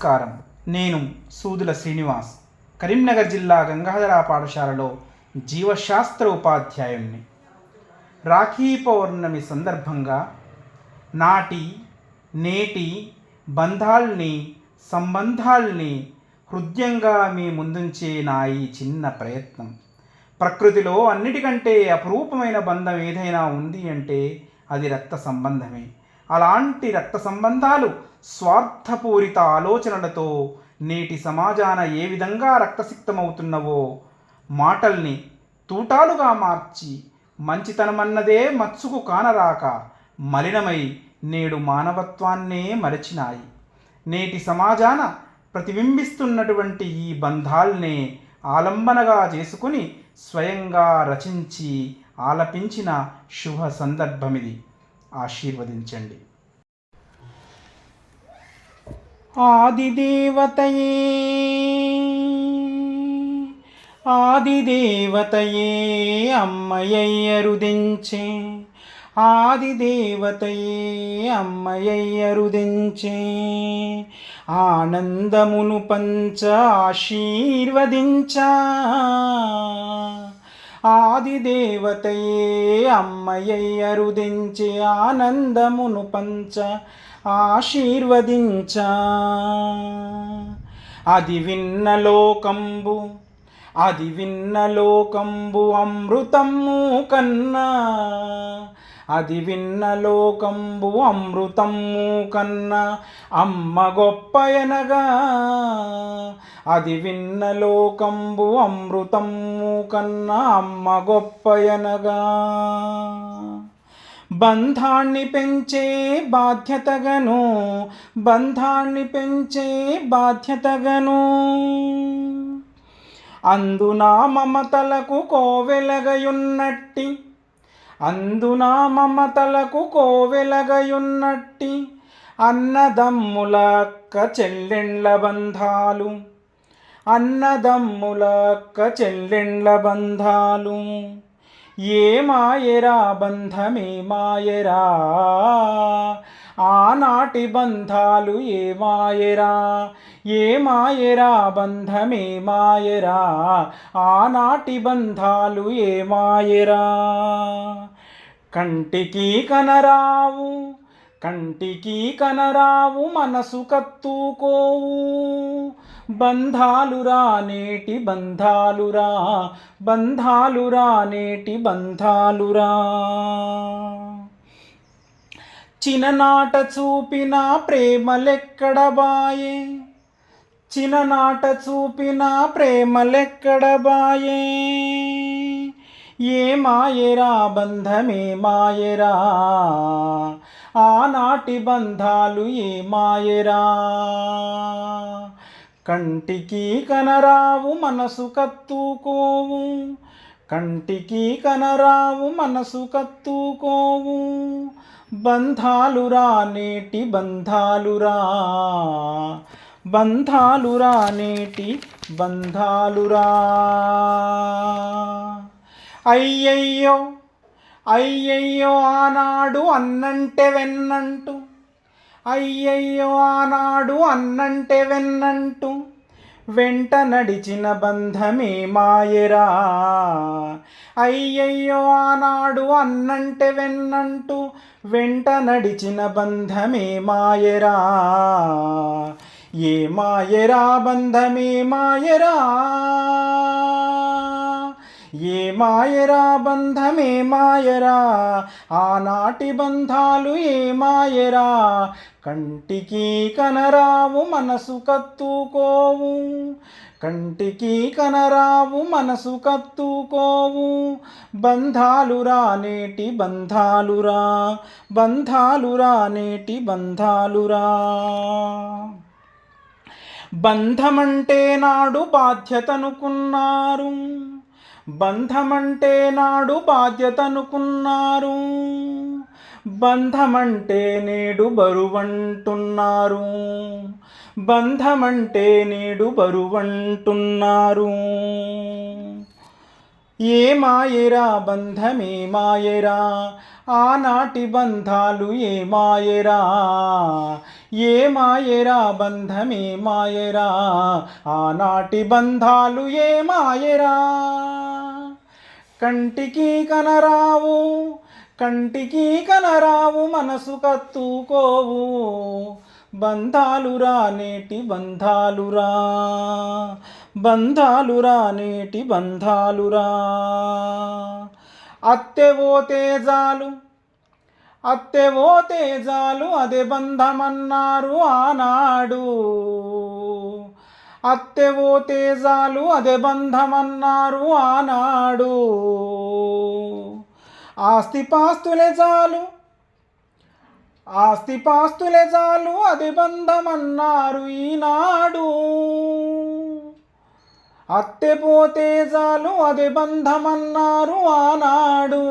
నమస్కారం. నేను సూదుల శ్రీనివాస్, కరీంనగర్ జిల్లా గంగాధర పాఠశాలలో జీవశాస్త్ర ఉపాధ్యాయుణ్ణి. రాఖీ పౌర్ణమి సందర్భంగా నాటి నేటి సంబంధాల్ని హృదయంగా మీ ముందుంచే నా ఈ చిన్న ప్రయత్నం. ప్రకృతిలో అన్నిటికంటే అపురూపమైన బంధం ఏదైనా ఉంది అంటే అది రక్త సంబంధమే. అలాంటి రక్త సంబంధాలు స్వార్థపూరిత ఆలోచనలతో నేటి సమాజాన ఏ విధంగా రక్తసిక్తమవుతున్నవో, మాటల్ని తూటాలుగా మార్చి మంచితనమన్నదే మచ్చుకు కానరాక మలినమై నేడు మానవత్వాన్నే మరచినాయి. నేటి సమాజాన ప్రతిబింబిస్తున్నటువంటి ఈ బంధాల్నే ఆలంబనగా చేసుకుని స్వయంగా రచించి ఆలపించిన శుభ సందర్భమిది. ఆశీర్వదించండి. ఆదిదేవతయే అమ్మయ్యరుదించే, ఆదిదేవతయే అమ్మయ్యరుదించే, ఆనందమును పంచ ఆశీర్వదించా. ఆదిదేవతయే అమ్మయ్యరుదించే, ఆనందమును పంచ ఆశీర్వదించా. అది విన్న లోకంబు అమృతము కన్నా, అది విన్న లోకంబు అమృతము కన్నా అమ్మ గొప్పయనగా, అది విన్న లోకంబు అమృతము కన్నా అమ్మ గొప్పయనగా. బంధాన్ని పెంచే బాధ్యతగను, బంధాన్ని పెంచే బాధ్యతగను, అందునా మమతలకు కోవెలగయున్నట్టి, అందునా మమతలకు కోవెలగయున్నట్టి అన్నదమ్ముల అక్క చెల్లెండ్ల బంధాలు, అన్నదమ్ముల అక్క చెల్లెండ్ల బంధాలు. ఏ మాయరా బంధమే మాయరా, ఆనాటి బంధాలు ఏ మాయరా, ఏ మాయరా బంధమే మాయరా, ఆనాటి బంధాలు ఏ మాయరా. కంటికి కనరావు, కంటికి కనరావు మనసు కత్తుకోవు బంధాలురా నేటి బంధాలురా, బంధాలురా నేటి బంధాలురా. చిన్ననాట చూపిన ప్రేమలెక్కడబాయే, చిన్ననాట చూపిన ప్రేమలెక్కడబాయే. ఏ మాయరా బంధమే మాయరా, ఆనాటి బంధాలు ఏ మాయరా. కంటికి కనరావు మనసు కత్తుకోవు, కంటికి కనరావు మనసు కత్తుకోవు బంధాలురా నేటి బంధాలురా, బంధాలురా నేటి బంధాలురా. అయ్యయ్యో అయ్యయ్యో ఆనాడు అన్నంటే వెన్నంటూ, అయ్యయ్యో ఆనాడు అన్నంటే వెన్నంటూ వెంట నడిచిన బంధమే మాయరా. అయ్యయ్యో ఆనాడు అన్నంటే వెన్నంటూ వెంట నడిచిన బంధమే మాయరా. ఏ మాయరా బంధమే మాయరా, ఏ మాయరా బంధమే మాయరా, ఆనాటి బంధాలు ఏ మాయరా. కంటికి కనరావు మనసు కత్తుకోవు, కంటికి కనరావు మనసు కత్తుకోవు బంధాలురా నేటి బంధాలురా, బంధాలురా నేటి బంధాలురా. బంధమంటే నాడు బాధ్యతనుకున్నారు, బంధమంటే నాడు బాధ్యతనుకున్నారు, బంధమంటే నేడు బరువంటున్నారు, బంధమంటే నేడు బరువంటున్నారు. ఏ మాయరా బంధమే మాయరా, ఆనాటి బంధాలు ఏ మాయరా. ఏ మాయరా బంధమే మాయరా, ఆనాటి బంధాలు ఏ మాయరా. కంటికి కనరావు కంటికి కనరావు, మనసు కత్తుకోవు బంధాలురా నేటి బంధాలురా. బంధాలురా నేటి బంధాలురా. అత్తెవో తేజాలు అత్తెవో తేజాలు, అదే బంధమన్నారు ఆనాడు. అత్తెవో తేజాలు, అదే బంధమన్నారు ఆనాడు. ఆస్తిపాస్తులే చాలు ఆస్తిపాస్తులే చాలు, అది బంధమన్నారు ఈనాడు. అత్తెపోతే చాలు, అది బంధమన్నారు ఆనాడు.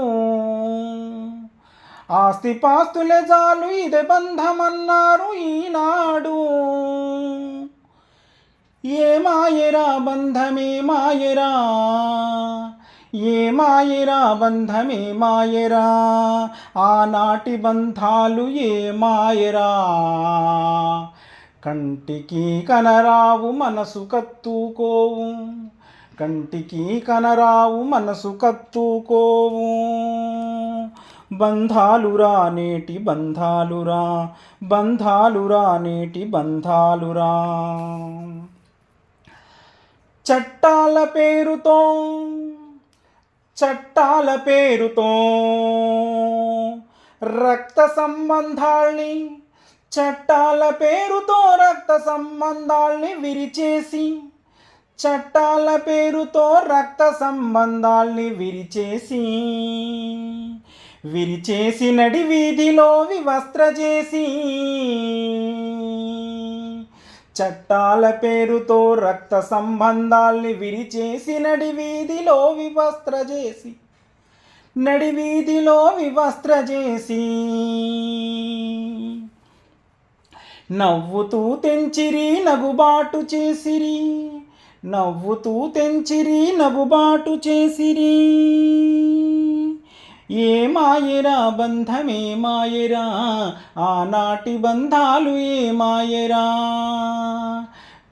ఆస్తిపాస్తులే చాలు, ఇదే బంధమన్నారు ఈనాడు. ఏ మాయరా బంధమే మాయరా, ఏ మాయరా బంధమే మాయరా, ఆనాటి బంధాలు ఏ మాయరా. కంటికి కనరావు మనసు కత్తుకోవు, కంటికి కనరావు మనసు కత్తుకోవు బంధాలురా నేటి బంధాలురా. బంధాలురా నేటి బంధాలురా. చట్టాల పేరుతో చట్టాల పేరుతో రక్త సంబంధాల్ని, చట్టాల పేరుతో రక్త సంబంధాల్ని విరిచేసి, చట్టాల పేరుతో రక్త సంబంధాల్ని విరిచేసి, విరిచేసి నడి వీధిలో వివస్త్ర చేసి, చట్టాల పేరుతో రక్త సంబంధాల్ని విరిచేసి నడి వీధిలో వివస్త్ర చేసి, నడి వీధిలో వివస్త్ర చేసి, నవ్వుతూ తెంచిరి నగుబాటు చేసిరి, నవ్వుతూ తెంచిరి నగుబాటు చేసిరి. ఏ మాయరా బంధమే మాయరా, ఆనాటి బంధాలు ఏ మాయరా.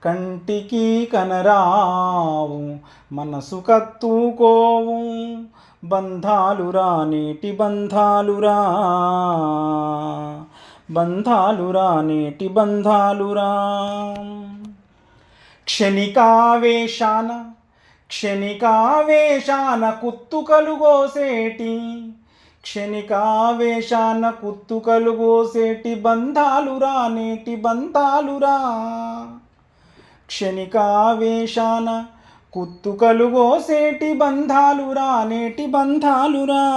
కంటికి కనరావు మనసు కత్తుకోవు బంధాలురా నేటి బంధాలురా. బంధాలురా నేటి బంధాలురా. క్షణికావేశాన క్షణికావేశాన కుత్తుకలు గోసేటి, క్షణికావేశాన కుత్తుకలు గోసేటి బంధాలురా నేటి బంధాలురా. క్షణికావేశాన కుత్తుకలు గోసేటి బంధాలురా నేటి బంధాలురా.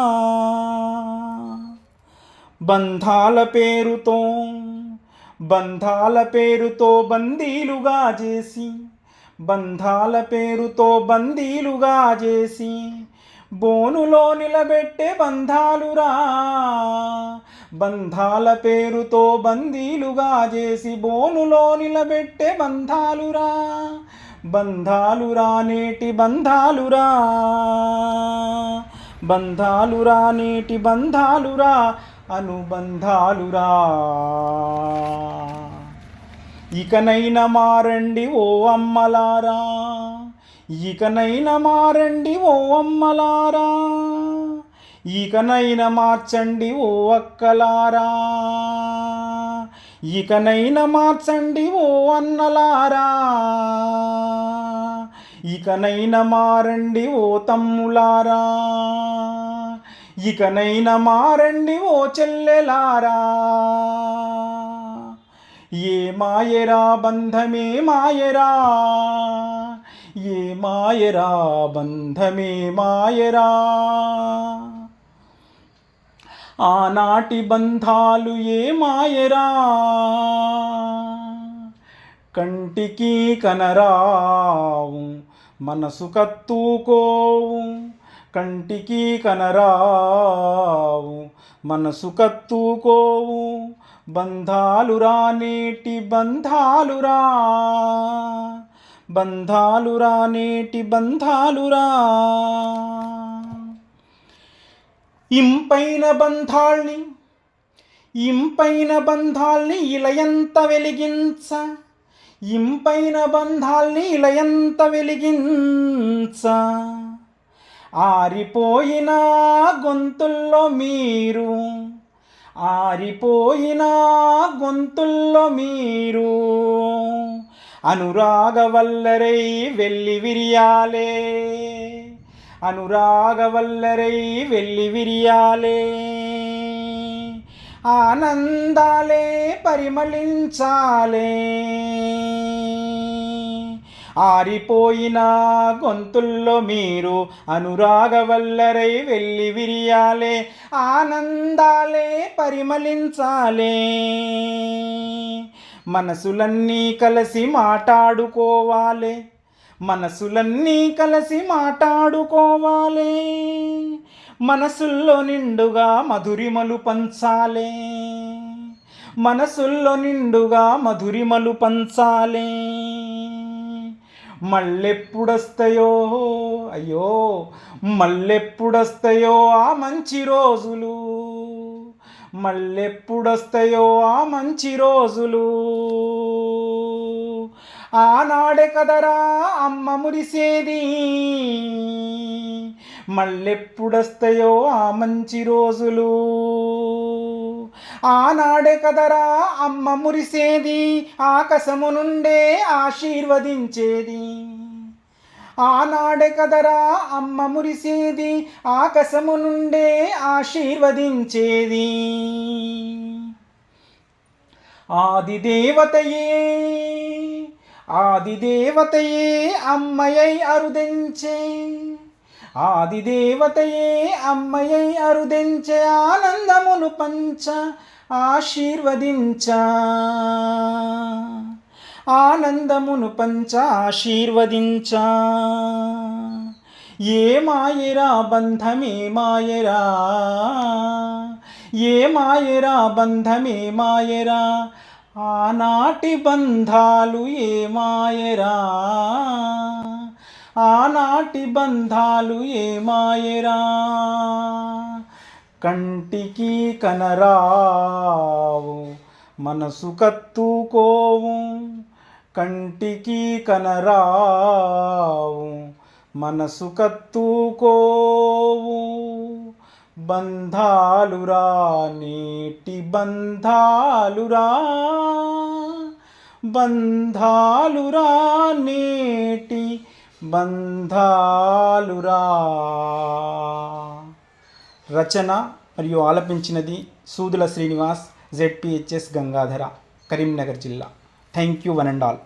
బంధాల పేరుతో బంధాల పేరుతో బందీలుగా చేసి, బంధాల పేరుతో బందీలుగా చేసి, బోనులో నిలబెట్టే బంధాలురా. బంధాల పేరుతో బందీలుగా చేసి, బోనులో నిలబెట్టే బంధాలురా. బంధాలురా నేటి బంధాలురా. బంధాలురా నేటి బంధాలురా, అనుబంధాలురా. ఇకనైనా మారండి ఓ అమ్మలారా, ఇకనైనా మారండి ఓ అమ్మలారా, ఇకనైనా మార్చండి ఓ అక్కలారా, ఇకనైనా మార్చండి ఓ అన్నలారా, ఇకనైనా మారండి ఓ తమ్ములారా, ఇకనైనా మారండి ఓ చెల్లెలారా. ఏ మాయరా బంధమే మాయరా, ఏ మాయరా బంధమే మాయరా. ఆనాటి బంధాలు ఏ మాయరా. కంటికి కనరావు మనసు కత్తుకోవు, కంటికి కనరావు మనసు కత్తుకోవు బంధాలురా నేటి బంధాలురా. బంధాలురా నేటి బంధాలురా. ఇంపైన బంధాల్ని ఇలయంత వెలిగించ, ఇంపైన బంధాల్ని ఇలయంత వెలిగించ, ఆరిపోయిన గొంతుల్లో మీరు, ఆరిపోయిన గొంతుల్లో మీరు అనురాగవల్లరై వెళ్ళి విరియాలే, అనురాగవల్లరై వెళ్ళి విరియాలే. ఆనందాలే పరిమళించాలే, ఆరిపోయిన గొంతుల్లో మీరు అనురాగవల్లరై వెళ్ళి విరియాలే. ఆనందాలే పరిమళించాలే, మనసులన్నీ కలిసి మాట్లాడుకోవాలి, మనసులన్నీ కలిసి మాట్లాడుకోవాలి. మనసుల్లో నిండుగా మధురిమలు పంచాలే, మనసుల్లో నిండుగా మధురిమలు పంచాలే. మళ్ళెప్పుడొస్తాయో అయ్యో, మళ్ళెప్పుడొస్తాయో ఆ మంచి రోజులు, మళ్ళెప్పుడొస్తాయో ఆ మంచి రోజులు. ఆనాడే కదరా అమ్మ మురిసేది, మళ్ళెప్పుడొస్తాయో ఆ మంచి రోజులు. ఆనాడే కదరా అమ్మ మురిసేది, ఆకాశము నుండే ఆశీర్వదించేది. ఆనాడే కదరా అమ్మ మురిసేది, ఆకాశము నుండే ఆశీర్వదించేది. ఆదిదేవతయే, ఆదిదేవతయే అమ్మయై అరుదెంచే, ఆదిదేవతయే అమ్మయై అరుదెంచే. ఆనందమును పంచ ఆశీర్వదించ, ఆనందమును పంచ ఆశీర్వదించ. ఏ మాయరా బంధమే మాయరా, ఏ మాయరా బంధమే మాయరా, ఆనాటి బంధాలు ఏ మాయరా, ఆనాటి బంధాలు ఏ మాయరా. కంటికి కనరావు మనసు కత్తుకోవు, కంటికి కనరావు మనసు కత్తుకోవు. బంధాలురా నేటి బంధాలురా, బంధాలురా నేటి బంధాలురా. రచన మరియు ఆలపించినది సూదుల శ్రీనివాస్, ZPHS గంగాధర, కరీంనగర్ జిల్లా. Thank you one and all.